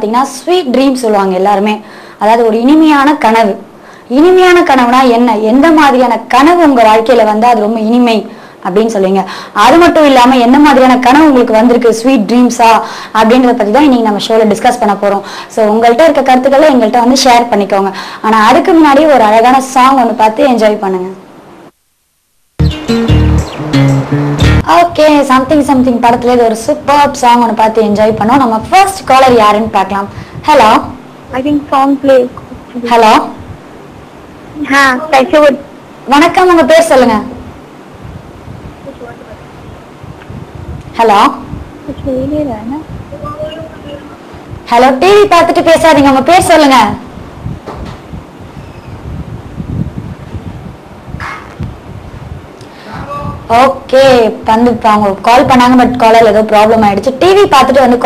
பாத்தீங்கன்னா sweet dream சொல்லுவாங்க எல்லாருமே. அதாவது ஒரு இனிமையான கனவு. இனிமையான கனவுனா என்ன, எந்த மாதிரியான கனவு உங்க வாழ்க்கையில வந்தா அது ரொம்ப இனிமை அப்படின்னு சொல்லுவீங்க? அது மட்டும் இல்லாம என்ன மாதிரியான கனவு உங்களுக்கு வந்திருக்கு, ஸ்வீட் ட்ரீம்ஸா அப்படின்றத பத்தி தான் இன்னைக்கு நம்ம ஷோல டிஸ்கஸ் பண்ண போறோம். ஸோ உங்கள்கிட்ட இருக்க கருத்துக்களை எங்கள்கிட்ட வந்து ஷேர் பண்ணிக்கோங்க. ஆனா அதுக்கு முன்னாடி ஒரு அழகான சாங் ஒன்று பார்த்து என்ஜாய் பண்ணுங்க. ஓகே, சம்திங் சம்திங் படத்துல இது ஒரு சூப்பர் சாங் ஒன்று பார்த்து என்ஜாய் பண்ணோம். நம்ம ஃபர்ஸ்ட் காலர் யாருன்னு பார்க்கலாம். Hello, I think song play. Hello, வணக்கம், உங்க பேர் சொல்லுங்க. ஹலோ ஹலோ, டிவி பார்த்துட்டு பேசாதீங்க, உங்க பேர் சொல்லுங்க. ஓகே, வந்து அவங்க கால் பண்ணாங்க, பட் காலர் ஏதோ ப்ராப்ளம் ஆயிடுச்சு. டிவி பார்த்துட்டு வந்து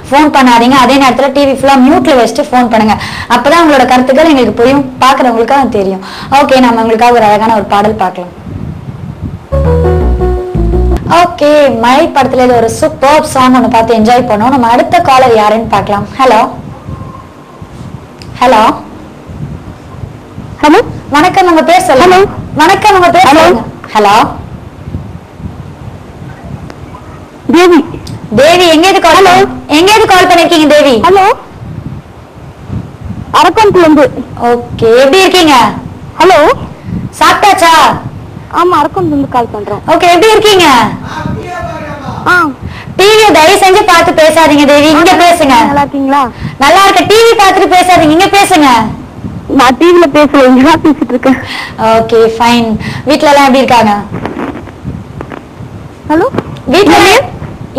ஃபோன் பண்ணாதீங்க. அதே நேரத்தில் டிவி ஃபுல்லா மியூட்ல வச்சுட்டு ஃபோன் பண்ணுங்க. அப்பதான் உங்களோட கருத்துக்கள் எங்களுக்கு புரியும், பாக்குறவங்களுக்கு அது தெரியும். ஓகே, நம்ம உங்களுக்காக ஒரு அழகான ஒரு பாடல் பார்க்கலாம். ஓகே, மழை படத்துல இது ஒரு சூப்பர் சாங் ஒன்று பார்த்து என்ஜாய் பண்ணோம். நம்ம அடுத்த காலர் யாருன்னு பார்க்கலாம். Hello hello Hello. வணக்கம், உங்க பேர் சொல்லுங்க. வணக்கம், உங்க பேர் சொல்லுங்க. ஹலோ தேவி. தேவி, எங்கேயிருந்து கால் பண்ணிருக்கீங்க தேவி? ஹலோ, அரக்கோணத்துல இருந்து. ஓகே, எப்படி இருக்கீங்க? ஹலோ, சாப்பிட்டாச்சா? ஆமா, அரக்கோணத்துல இருந்து கால் பண்றோம். ஓகே, எப்படி இருக்கீங்க? டிவி தயவு செஞ்சு பார்த்து பேசாதீங்க தேவி, இங்க பேசுங்க. நல்லா இருக்கீங்களா? நல்லா இருக்க. டிவி பார்த்துட்டு பேசாதீங்க, இங்க பேசுங்க. நான் டிவில பேசல, இங்க பேசிட்டு இருக்கேன். Okay, fine. வீட்ல எல்லாம் எப்படி இருக்காங்க? ஹலோ, வீட்ல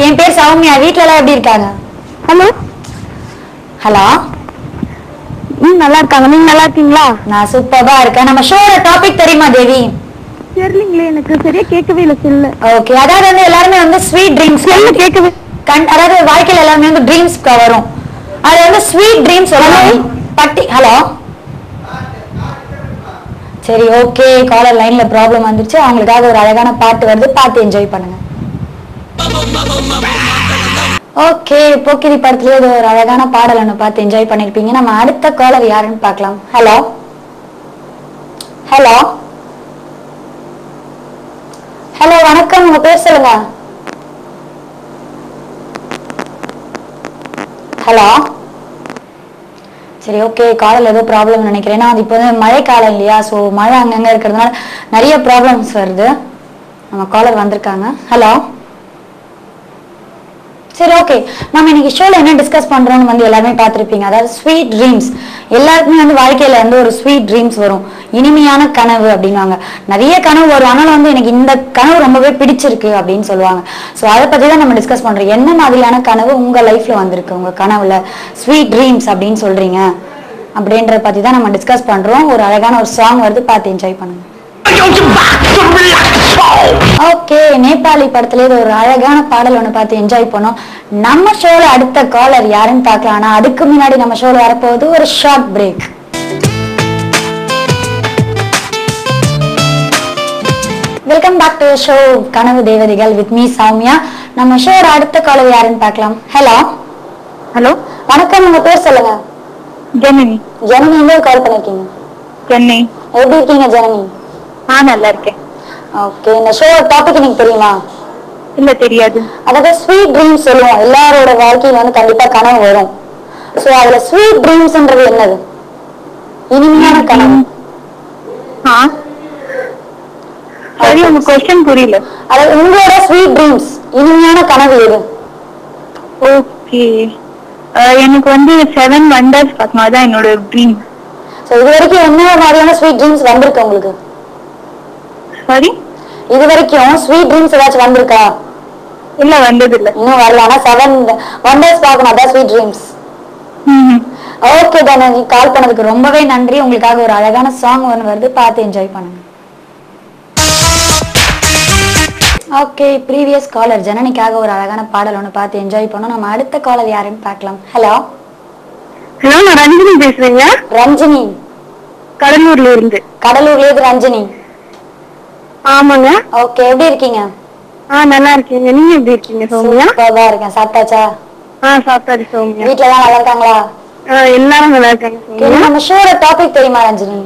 என் பேர் சௌமியா. வீட்ல எல்லாம் எப்படி இருக்காங்க? ஹலோ ஹலோ, நல்லா இருக்காங்க. நீங்க நல்லா இருக்கீங்களா? நான் சூப்பரா இருக்கேன். நம்ம ஷோட டாபிக் தெரியுமா தேவி? தெரியலீங்களே, எனக்கு சரியா கேட்கவே இல்ல செல்ல. ஓகே, அதாவது வந்து எல்லாருமே வந்து ஸ்வீட் ட்ரீம்ஸ் கேட்கவே, அதாவது வாழ்க்கையில எல்லாருமே வந்து ட்ரீம்ஸ் வரும். அது வந்து ஸ்வீட் ட்ரீம்ஸ் பட்டி. ஹலோ, சரி, ஓகே, காலர் லைன்ல ப்ராப்ளம் வந்துருச்சு. அவங்களுக்காக ஒரு அழகான பாட்டு வருது, பார்த்து என்ஜாய் பண்ணுங்க. ஓகே, போக்கிரி படத்துல இது ஒரு அழகான பாடல் ஒன்று பார்த்து என்ஜாய் பண்ணிருப்பீங்க. நம்ம அடுத்த காலர் யாருன்னு பார்க்கலாம். ஹலோ ஹலோ ஹலோ, வணக்கம், உங்க பேர் சொல்லுங்க. ஹலோ, சரி, ஓகே, காலையில் ஏதோ ப்ராப்ளம் நினைக்கிறேன். ஏன்னா அது இப்போ வந்து மழை காலம் இல்லையா, ஸோ மழை அங்கங்கே இருக்கிறதுனால நிறைய ப்ராப்ளம்ஸ் வருது. நம்ம காலர் வந்திருக்காங்க. ஹலோ, சரி, ஓகே, நம்ம இன்னைக்கு ஷோல என்ன டிஸ்கஸ் பண்றோம்னு வந்து எல்லாருமே பார்த்துருப்பீங்க. அதாவது ஸ்வீட் ட்ரீம்ஸ். எல்லாருக்குமே வந்து வாழ்க்கையில வந்து ஒரு ஸ்வீட் ட்ரீம்ஸ் வரும், இனிமையான கனவு அப்படின்வாங்க. நிறைய கனவு வரும், ஆனாலும் வந்து எனக்கு இந்த கனவு ரொம்பவே பிடிச்சிருக்கு அப்படின்னு சொல்லுவாங்க. ஸோ அதை பத்தி தான் நம்ம டிஸ்கஸ் பண்றோம். என்ன மாதிரியான கனவு உங்க லைஃப்ல வந்திருக்கு, உங்க கனவுல ஸ்வீட் ட்ரீம்ஸ் அப்படின்னு சொல்றீங்க அப்படின்றத பத்தி தான் நம்ம டிஸ்கஸ் பண்றோம். ஒரு அழகான ஒரு சாங் வருது, பார்த்து என்ஜாய் பண்ணுங்க. ஓகே, நேபாளி படத்துல இது ஒரு அழகான பாடல் ஒண்ணு பார்த்து என்ஜாய் பண்ணோம். நம்ம ஷோல அடுத்த காலர் யாருன்னு பார்க்கலாம். ஆனா அதுக்கு முன்னாடி நம்ம ஷோல வரப்போகுது ஒரு short break. Welcome back to show கனவு தேவதைகள் வித் மீ சௌமியா. நம்ம ஷோட அடுத்த காலர் யாருன்னு பார்க்கலாம். ஹலோ ஹலோ, வணக்கம், உங்க பேர் சொல்லுங்க. ஜனனி. ஜனனி, எங்க கால் பண்ணிருக்கீங்க? சென்னை. எப்படி இருக்கீங்க ஜனனி? நல்லா இருக்கேன். ஓகே, இந்த ஷோ டாபிக் எனக்கு தெரியுமா? இல்ல, தெரியாது. அதாவது ஸ்வீட் ட்ரீம்ஸ் சொல்லுவோம். எல்லாரோட வாழ்க்கையில வந்து கண்டிப்பா கனவு வரும். சோ அதுல ஸ்வீட் ட்ரீம்ஸ்ன்றது என்னது? இனிமையான கனவு. சரி, உங்க क्वेश्चन புரியல. அதாவது உங்களோட ஸ்வீட் ட்ரீம்ஸ், இனிமையான கனவு எது? ஓகே, எனக்கு வந்து 7 வண்டர்ஸ் பார்க்கணும், அதான் என்னோட ட்ரீம். சோ இது வரைக்கும் என்ன மாதிரியான ஸ்வீட் ட்ரீம்ஸ் வந்திருக்கு உங்களுக்கு? சாரி, இது வரைக்கும் ஸ்வீட் ட்ரீம்ஸ் ஏதாச்சும் வந்திருக்கா? இல்ல, வந்தது இல்ல. இன்னும் வரல. ஆனா 7 வண்டர்ஸ் பார்க்கணும், அதான் ஸ்வீட் ட்ரீம்ஸ். ஓகே தனி, கால் பண்ணதுக்கு ரொம்பவே நன்றி. உங்களுக்காக ஒரு அழகான சாங் ஒன்று வருது, பார்த்து என்ஜாய் பண்ணுங்க. ஓகே, ப்ரீவியஸ் காலர் ஜனனிக்காக ஒரு அழகான பாடல் ஒன்று பார்த்து என்ஜாய் பண்ணோம். நம்ம அடுத்த காலர் யாருன்னு பார்க்கலாம். ஹலோ ஹலோ, நான் ரஞ்சினி பேசுறேங்க. ரஞ்சினி, கடலூர்ல இருந்து. கடலூர்ல இருந்து ரஞ்சினி. ஆமாங்க. ஓகே, எப்படி இருக்கீங்க? நல்லா இருக்கீங்க. நீங்க எப்படி இருக்கீங்க சௌமியா? சூப்பரா இருக்கேன். சாப்பிட்டாச்சா? சாப்பிட்டாச்சு சௌமியா. வீட்ல எல்லாம் நல்லா இருக்காங்களா? எல்லாரும் நல்லா இருக்காங்க சௌமியா. நம்ம ஷோட டாபிக் தெரியுமா ரஞ்சினி?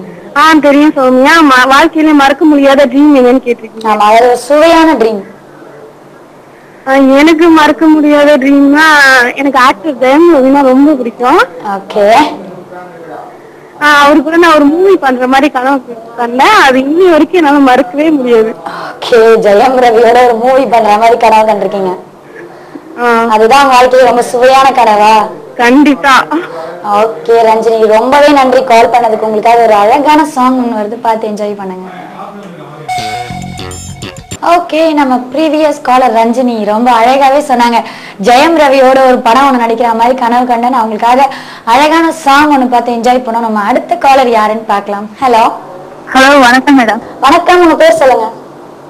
தெரியும் சௌமியா. வாழ்க்கையில மறக்க முடியாத ட்ரீம் என்னன்னு கேட்டிருக்கீங்க. ஆமா, அது ஒரு சுவையான ட்ரீம். எனக்கு மறக்க முடியாத ட்ரீம்னா எனக்கு ஆக்டர் ஜெயம் ரவினா ரொம்ப பிடிக்கும். ஓகே. அவரு கூட நான் ஒரு மூவி பண்ற மாதிரி கனவு கண்டேன். அது இன்னி வரைக்கும் என்னால மறக்கவே முடியாது. ஓகே, ஜெயம் ரவியோட ஒரு மூவி பண்ற மாதிரி கனவு கண்டிருக்கீங்க. அதுதான் வாழ்க்கையில ரொம்ப சுவையான கனவா? கண்டிப்பா. ஓகே ரஞ்சினி, ரொம்பவே நன்றி கால் பண்ணதுக்கு. உங்களுக்காக ஒரு அழகான சாங் ஒன்று வருது, பார்த்து என்ஜாய் பண்ணுங்க. ஓகே, நம்ம ப்ரீவியஸ் காலர் ரஞ்சினி ரொம்ப அழகாவே சொன்னாங்க. ஜெயம் ரவியோட ஒரு படம் ஒன்று நடிக்கிற மாதிரி கனவு கண்டேன். அவங்களுக்காக அழகான சாங் ஒன்று பார்த்து என்ஜாய் பண்ணோம். நம்ம அடுத்த காலர் யாருன்னு பார்க்கலாம். ஹலோ. ஹலோ, வணக்கம் மேடம். வணக்கம், உங்க பேர் சொல்லுங்க.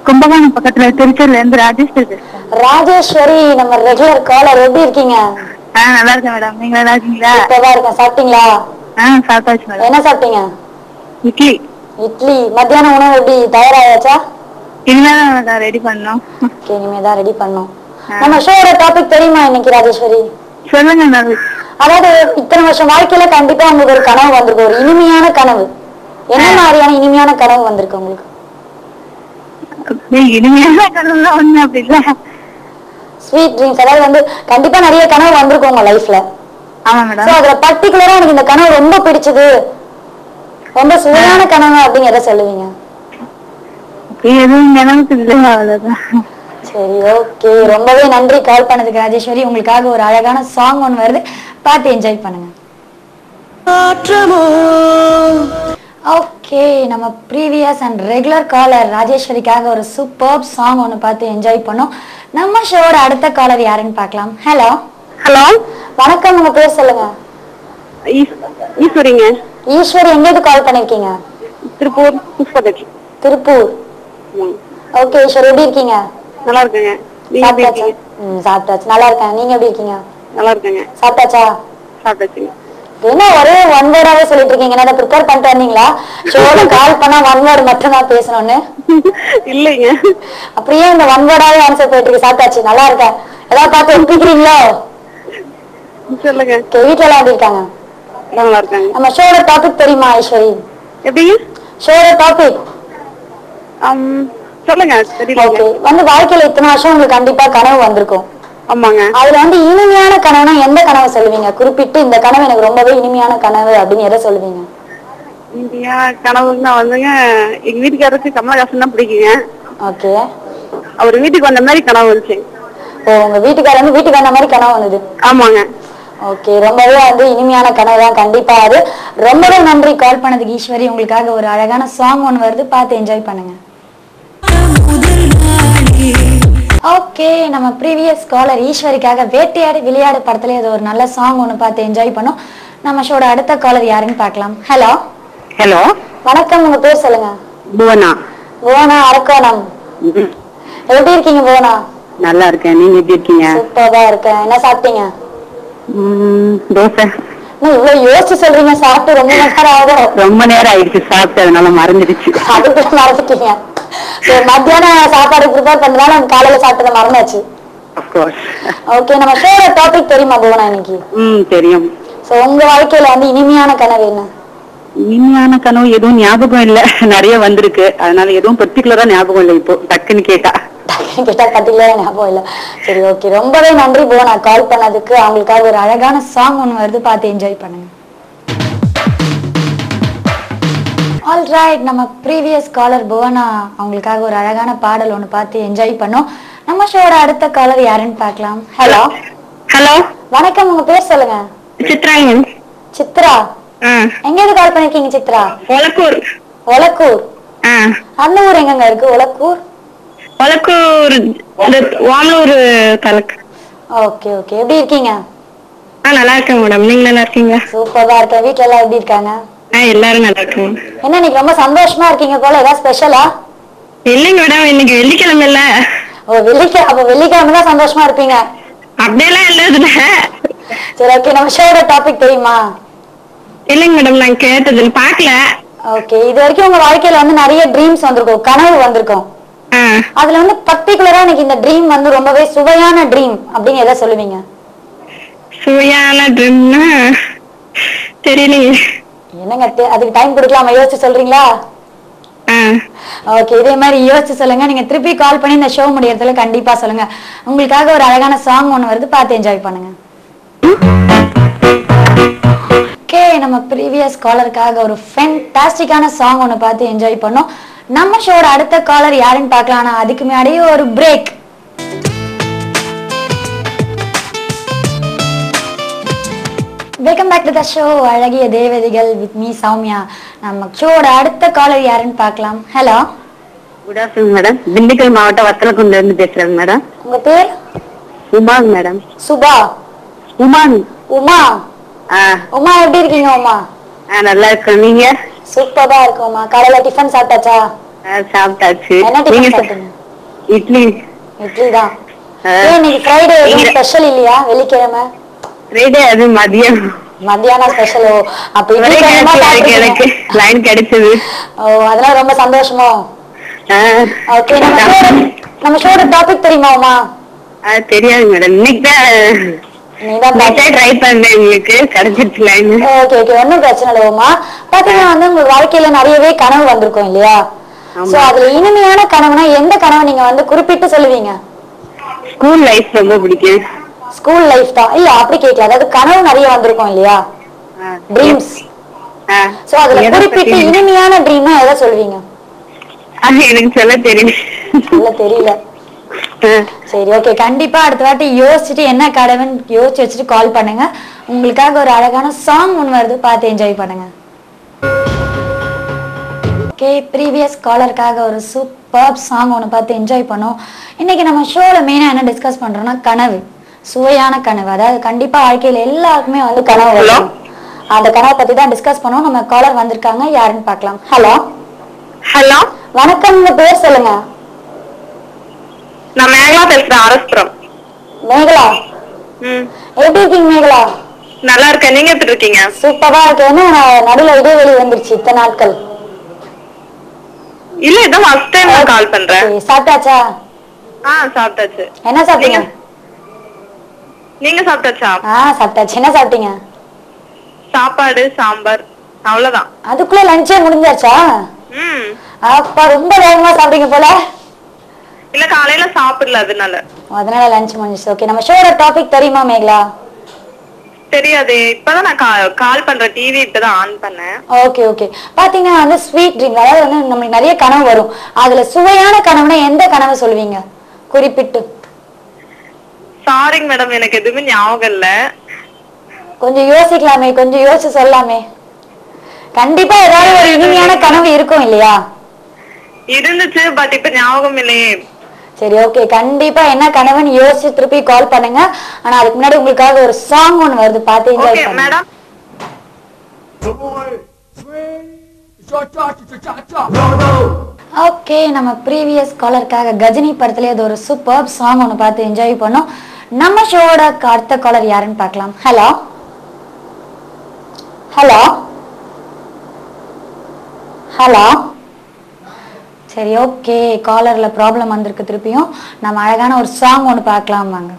கும்பகோணம் பக்கத்துல திருச்சூர்ல இருந்து ராஜேஸ்வரி. ராஜேஸ்வரி, நம்ம ரெகுலர் காலர். எப்படி இருக்கீங்க? நல்லா இருக்கேன் மேடம். நீங்க நல்லா இருக்கீங்களா? இப்பதான் இருக்கேன். சாப்பிட்டீங்களா? சாப்பிட்டாச்சு மேடம். என்ன சாப்பிட்டீங்க? இட்லி. இட்லி. மத்தியான உணவு எப்படி தயாராயாச்சா? இனிமேதான் ரெடி பண்ணோம். இனிமேதான் ரெடி பண்ணோம். நம்ம ஷோட டாபிக் தெரியுமா இன்னைக்கு ராஜேஸ்வரி? சொல்லுங்க. அதாவது இத்தனை வருஷம் வாழ்க்கையில கண்டிப்பா உங்களுக்கு ஒரு கனவு வந்திருக்கு, ஒரு இனிமையான கனவு. என்ன மாதிரியான இனிமையான கனவு வந்திருக்கு உங்களுக்கு? இனிமையான கனவுலாம் ஒண்ணு அப்படி இல்ல. ஸ்வீட் ட்ரீம்ஸ், அதாவது வந்து கண்டிப்பா நிறைய கனவு வந்திருக்கும் உங்க லைஃப்ல. ஆமா மேடம். சோ அதுல பர்டிகுலரா எனக்கு இந்த கனவு ரொம்ப பிடிச்சது, ரொம்ப சுவையான கனவு அப்படின்னு எதை சொல்லுவீங்க? எதுவும் நினைவுக்கு இல்லை, அவ்வளவுதான். சரி, ஓகே. ரொம்பவே நன்றி கால் பண்ணதுக்கு ராஜேஸ்வரி. உங்களுக்காக ஒரு அழகான சாங் ஒன்று வருது, பார்த்து என்ஜாய் பண்ணுங்க. ஓகே, நம்ம ப்ரீவியஸ் அண்ட் ரெகுலர் காலர் ராஜேஸ்வரிக்காக ஒரு சூப்பர் சாங் ஒன்று பார்த்து என்ஜாய் பண்ணோம். நம்ம ஷோட அடுத்த காலர் யாருன்னு பார்க்கலாம். ஹலோ. ஹலோ, வணக்கம், உங்க பேர் சொல்லுங்க. ஈஸ்வரிங்க. ஈஸ்வரி, எங்கேருந்து கால் பண்ணிருக்கீங்க? திருப்பூர் புஷ்பதட்சி. திருப்பூர். ஓகே ஈஸ்வரி, எப்படி இருக்கீங்க? நல்லா இருக்கேங்க. சாப்பிட்டாச்சு. நல்லா இருக்கேன். நீங்க எப்படி இருக்கீங்க? நல்லா இருக்கேங்க. சாப்பிட்டாச்சா? சாப்பிட்டாச்சுங்க. என்ன ஒரே ஒன் வேர்டாவே சொல்லிட்டு இருக்கீங்க? என்ன ப்ரிப்பேர் பண்ணிட்டு வந்தீங்களா? ஷோல கால் பண்ணா ஒன் வேர்டு மட்டும் தான் பேசணும்னு? இல்லைங்க. அப்படியே இந்த ஒன் வேர்டாவே ஆன்சர் போயிட்டு இருக்கு. சாப்பிட்டாச்சு, நல்லா இருக்கேன். ஏதாவது பார்த்து ஒப்பிக்கிறீங்களோ? சொல்லுங்க. வீட்டுல எல்லாம் எப்படி இருக்காங்க? நல்லா இருக்காங்க. நம்ம ஷோட டாபிக் தெரியுமா ஐஸ்வரி? எப்படி? ஷோட டாபிக் சொல்லுங்க. ஓகே, வந்து வாழ்க்கையில இத்தனை வருஷம் உங்களுக்கு கண்டிப்பா கனவு வந்திருக்கும். ஆமாங்க. அதுல வந்து இனிமையான கனவுனா எந்த கனவை சொல்லுவீங்க? குறிப்பிட்டு இந்த கனவு எனக்கு ரொம்பவே இனிமையான கனவு அப்படின்னு எதை சொல்லுவீங்க? இந்தியா கனவுன்னா வந்துங்க, எங்க வீட்டுக்காரருக்கு கமலஹாசன் தான் பிடிக்குங்க. ஓகே. அவர் வீட்டுக்கு வந்த மாதிரி கனவு வந்துச்சு. ஓ, உங்க வீட்டுக்காரர் வந்து வீட்டுக்கு வந்த மாதிரி கனவு வந்தது? ஆமாங்க. ஓகே, ரொம்பவே வந்து இனிமையான கனவு தான் கண்டிப்பா அது. ரொம்பவே நன்றி கால் பண்ணதுக்கு ஈஸ்வரி. உங்களுக்காக ஒரு அழகான சாங் ஒன்று வருது, பார்த்து என்ஜாய் பண்ணுங்க. ஓகே, நம்ம ப்ரீவியஸ் காலர் ஈஸ்வரிக்காக வேட்டையாடி விளையாடு படத்துல இது ஒரு நல்ல சாங் ஒன்று பார்த்து என்ஜாய் பண்ணோம். நம்ம ஷோட அடுத்த காலர் யாருன்னு பார்க்கலாம். ஹலோ. ஹலோ, வணக்கம், உங்க பேர் சொல்லுங்க. புவனா. புவனா, அரக்கோணம். எப்படி இருக்கீங்க புவனா? நல்லா இருக்கேன். நீங்க எப்படி இருக்கீங்க? சூப்பரா இருக்கேன். என்ன சாப்பிட்டீங்க? தோசை. இவ்வளவு யோசிச்சு சொல்றீங்க. சாப்பிட்டு ரொம்ப நேரம் ஆகும். ரொம்ப நேரம் ஆயிடுச்சு சாப்பிட்டு, அதனால மறந்துடுச்சு. அதுக்குள்ள மறந்துட்டீங்க. மத்தியான சாப்பாடு ப்ரிப்பேர் பண்றதால காலையில சாப்பிட்டதை மறந்தாச்சு. ஓகே, நம்ம ஷோட டாபிக் தெரியுமா புவனா இன்னைக்கு? தெரியும். சோ உங்க வாழ்க்கையில வந்து இனிமையான கனவு என்ன? இனிமையான கனவு எதுவும் ஞாபகம் இல்ல, நிறைய வந்திருக்கு. அதனால எதுவும் பர்டிகுலரா ஞாபகம் இல்லை. இப்போ டக்குன்னு கேட்டா பர்டிகுலரா ஞாபகம் இல்ல. சரி, ஓகே. ரொம்பவே நன்றி புவனா கால் பண்ணதுக்கு. அவங்களுக்காக ஒரு அழகான சாங் ஒன்று வருது, பார்த்து என்ஜாய் பண்ணுங்க. ஆல்ரைட், நம்ம ப்ரீவியஸ் காலர் புவனா அவங்களுக்காக ஒரு அழகான பாடல் ஒன்று பார்த்து என்ஜாய் பண்ணோம். நம்ம ஷோட அடுத்த காலர் யாருன்னு பார்க்கலாம். ஹலோ. ஹலோ, வணக்கம், உங்க பேர் சொல்லுங்க. சித்ராங்க. சித்ரா, எங்க இருந்து கால் பண்ணிருக்கீங்க சித்ரா? ஒலக்கூர். ஒலக்கூர். அந்த ஊர் எங்கங்க இருக்கு? ஒலக்கூர். ஒலக்கூர் வாமலூர் தாலுக்கு. ஓகே ஓகே, எப்படி இருக்கீங்க? நல்லா இருக்கேன் மேடம். நீங்க நல்லா இருக்கீங்க? சூப்பரா இருக்கேன். வீட்டுல எல்லாம் எப்படி இருக்காங்க? எல்லாரும் நல்லா இருக்காங்க. என்ன இன்னைக்கு ரொம்ப சந்தோஷமா இருக்கீங்க போல, ஏதாவது ஸ்பெஷலா? இல்லைங்க மேடம், இன்னைக்கு வெள்ளிக்கிழமை இல்ல. ஓ, அப்ப வெள்ளிக்கிழமை தான் சந்தோஷமா இருப்பீங்க? அப்படியெல்லாம் இல்ல. சரி, ஓகே. நம்ம ஷோட டாபிக் தெரியுமா? இல்லைங்க மேடம், நான் கேட்டது பாக்கல. ஓகே, இது வரைக்கும் உங்க வாழ்க்கையில வந்து நிறைய ட்ரீம்ஸ் வந்திருக்கும், கனவு வந்திருக்கும். அதுல வந்து பர்டிகுலரா எனக்கு இந்த ட்ரீம் வந்து ரொம்பவே சுவையான ட்ரீம் அப்படின்னு எதை சொல்லுவீங்க? சுவையான ட்ரீம்னா தெரியலையே. என்னங்க அதுக்கு டைம் கொடுக்கலாமா, யோசிச்சு சொல்றீங்களா? ஓகே, இதே மாதிரி யோசிச்சு சொல்லுங்க. நீங்க திருப்பி கால் பண்ணி இந்த ஷோ முடியறதுல கண்டிப்பா சொல்லுங்க. உங்களுக்காக ஒரு அழகான சாங் ஒண்ணு வருது, பார்த்து என்ஜாய் பண்ணுங்க. ஓகே, நம்ம ப்ரீவியஸ் காலருக்காக ஒரு ஃபென்டாஸ்டிக்கான சாங் ஒண்ணு பார்த்து என்ஜாய் பண்ணோம். நம்ம ஷோட அடுத்த காலர் யாருன்னு பார்க்கலாம். ஆனா அதுக்கு முன்னாடியே ஒரு break. Welcome back to the show அழகிய தேவதைகள் வித் மீ சௌமியா. நம்ம ஷோட அடுத்த காலர் யாருன்னு பார்க்கலாம். Hello, good afternoon madam. Dindigul மாவட்டம் வத்தலக்குண்டுல இருந்து பேசுறேங்க மேடம். உங்க பேர்? உமாங்க மேடம். சுபா? உமாங்க. உமா? உமா எப்படி இருக்கீங்க உமா? நல்லா இருக்கேன். நீங்க? சூப்பரா இருக்கும் உமா. காலையில டிஃபன் சாப்பிட்டாச்சா? சாப்பிட்டாச்சு. என்ன டிஃபன் சாப்பிட்டீங்க? இட்லி. இட்லி தான். இன்னைக்கு ஃப்ரைடே எதுவும் ஸ்பெஷல் இல்லையா? வெள்ளிக்கிழமை ஃப்ரைடே அது மத்தியானம் ஸ்பெஷலோ? அப்ப எனக்கு லைன் கிடைச்சது. ஓ, அதெல்லாம் ரொம்ப சந்தோஷமோ? ஓகே, நம்ம ஷோட டாபிக் தெரியுமா உமா? தெரியாது மேடம். இன்னைக்கு ட்ரை பண்ணேன், உங்களுக்கு கிடைச்சிருச்சு லைன். ஓகே ஓகே, ஒன்னும் பிரச்சனை இல்லை உமா. பாத்தீங்கன்னா வந்து உங்க வாழ்க்கையில நிறையவே கனவு வந்திருக்கும் இல்லையா? சோ அதுல இனிமையான கனவுனா எந்த கனவு நீங்க வந்து குறிப்பிட்டு சொல்லுவீங்க? ஸ்கூல் லைஃப் ரொம்ப பிடிக்கும். ஸ்கூல் லைஃப் தான் இல்ல, அப்படி கேட்கல. அதாவது கனவு நிறைய வந்திருக்கும் இல்லையா, ட்ரீம்ஸ். சோ அதுல குறிப்பிட்டு இனிமையான ட்ரீம்னா எதை சொல்வீங்க? எனக்கு சொல்ல தெரியல. சரி, ஓகே. கண்டிப்பா அடுத்த வாட்டி யோசிச்சுட்டு என்ன கனவுன்னு யோசிச்சு வச்சுட்டு கால் பண்ணுங்க. உங்களுக்காக ஒரு அழகான சாங் ஒன்று வருது, பார்த்து என்ஜாய் பண்ணுங்க. ஓகே, ப்ரீவியஸ் காலருக்காக ஒரு சூப்பர் சாங் ஒன்று பார்த்து என்ஜாய் பண்ணோம். இன்னைக்கு நம்ம ஷோல மெயினா என்ன டிஸ்கஸ் பண்றோம்னா கனவு, சுவையான கனவு. அதாவது கண்டிப்பா வாழ்க்கையில எல்லாருக்குமே வந்து கனவு வரும். அந்த கனவை பத்தி தான் டிஸ்கஸ் பண்ணோம். நம்ம காலர் வந்திருக்காங்க, யாருன்னு பார்க்கலாம். ஹலோ. ஹலோ, வணக்கம். உங்க பேர் சொல்லுங்க. நான் மேகலா பேசுறேன், அரஸ்புரம். மேகலா, எப்படி இருக்கீங்க மேகலா? நல்லா இருக்கேன், நீங்க எப்படி இருக்கீங்க? சூப்பரா இருக்கேன். நடுவில் இடைவெளி வந்துருச்சு இத்தனை நாட்கள். இல்ல, இதான் ஃபர்ஸ்ட் டைம் நான் கால் பண்றேன். சாப்பிட்டாச்சா? சாப்பிட்டாச்சு. என்ன சாப்பிட்டீங்க? நீங்க சாப்பிட்டாச்சா? சாப்பிட்டாச்சு. என்ன சாப்பிட்டீங்க? சாப்பாடு, சாம்பார், அவ்வளவுதான். அதுக்குள்ள லஞ்சே முடிஞ்சாச்சா? அப்பா ரொம்ப வேகமா சாப்பிட்டீங்க போல. இல்ல, காலையில சாப்பிடல, அதனால லஞ்ச் முடிஞ்சிச்சு. ஓகே, நம்ம ஷோட டாபிக் தெரியுமா மேகலா? தெரியாது, இப்பதான் நான் கால் பண்றேன். டிவி இப்பதான் ஆன் பண்ணேன். Okay okay. பாத்தீங்கன்னா வந்து ஸ்வீட் ட்ரீம், அதாவது வந்து நம்மளுக்கு நிறைய கனவு வரும். அதுல சுவையான கனவுனா எந்த கனவு சொல்லுவீங்க குறிப்பிட்டு? சாரிங்க மேடம், எனக்கு எதுவுமே ஞாபகம் இல்ல. கொஞ்சம் யோசிக்கலாமே, கொஞ்சம் யோசிச்சு சொல்லலாமே. கண்டிப்பா ஏதாவது ஒரு இனிமையான கனவு இருக்கும் இல்லையா? இருந்துச்சு, பட் இப்ப ஞாபகம் இல்லையே. சரி, ஓகே. கண்டிப்பா என்ன கனவுன்னு யோசிச்சு திருப்பி கால் பண்ணுங்க. ஆனா அதுக்கு முன்னாடி உங்களுக்காக ஒரு சாங் ஒன்னு வருது, பார்த்து என்ஜாய் பண்ணுங்க. ஓகே, நம்ம ப்ரீவியஸ் காலருக்காக கஜினி படத்துல அது ஒரு சூப்பர் சாங் ஒன்னு பார்த்து என்ஜாய் பண்ணோம். நம்ம ஷோட அடுத்த காலர் யாருன்னு பார்க்கலாம். ஹலோ. ஹலோ. ஹலோ. சரி, ஓகே. காலர்ல ப்ராப்ளம் வந்திருக்கு. திருப்பியும் நம்ம அழகான ஒரு சாங் ஒன்று பார்க்கலாம் வாங்க.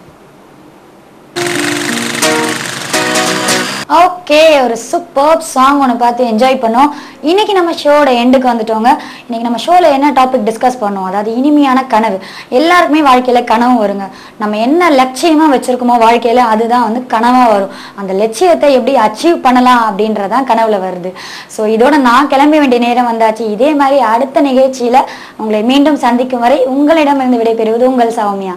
ஓகே, ஒரு சூப்பர் சாங் ஒன்று பார்த்து என்ஜாய் பண்ணோம். இன்னைக்கு நம்ம ஷோட எண்டுக்கு வந்துட்டோங்க. இன்னைக்கு நம்ம ஷோல என்ன டாபிக் டிஸ்கஸ் பண்ணோம், அதாவது இனிமையான கனவு. எல்லாருக்குமே வாழ்க்கையில கனவு வருங்க. நம்ம என்ன லட்சியமா வச்சிருக்கோமோ வாழ்க்கையில அதுதான் வந்து கனவா வரும். அந்த லட்சியத்தை எப்படி அச்சீவ் பண்ணலாம் அப்படின்றதான் கனவுல வருது. ஸோ இதோட நான் கிளம்ப வேண்டிய நேரம் வந்தாச்சு. இதே மாதிரி அடுத்த நிகழ்ச்சியில உங்களை மீண்டும் சந்திக்கும் வரை உங்களிடமிருந்து விடைபெறுவது உங்கள் சௌமியா.